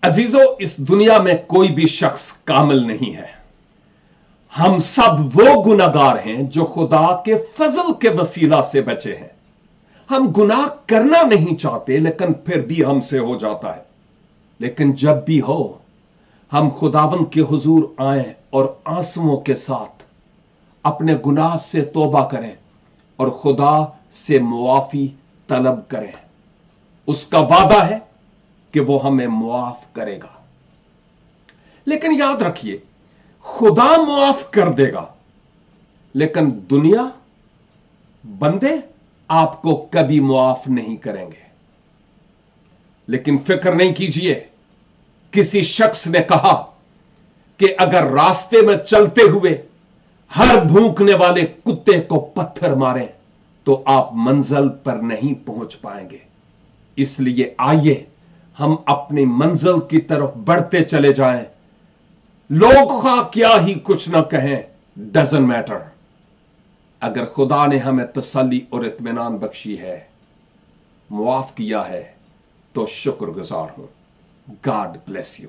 अजीजों, इस दुनिया में कोई भी शख्स कामिल नहीं है। हम सब वो गुनाहगार हैं जो खुदा के फजल के वसीला से बचे हैं। हम गुनाह करना नहीं चाहते, लेकिन फिर भी हमसे हो जाता है। लेकिन जब भी हो, हम खुदावन के हुजूर आए और आंसुओं के साथ अपने गुनाह से तौबा करें और खुदा से मुआफी तलब करें। उसका वादा है कि वो हमें मुआफ करेगा। लेकिन याद रखिए, खुदा मुआफ कर देगा, लेकिन दुनिया, बंदे आपको कभी मुआफ नहीं करेंगे। लेकिन फिक्र नहीं कीजिए। किसी शख्स ने कहा कि अगर रास्ते में चलते हुए हर भूखने वाले कुत्ते को पत्थर मारें तो आप मंजिल पर नहीं पहुंच पाएंगे। इसलिए आइए हम अपनी मंजिल की तरफ बढ़ते चले जाएं। लोग क्या ही कुछ ना कहें, डजंट मैटर। अगर खुदा ने हमें तसल्ली और इत्मीनान बख्शी है, मुआफ किया है, तो शुक्रगुजार हूं। God bless you.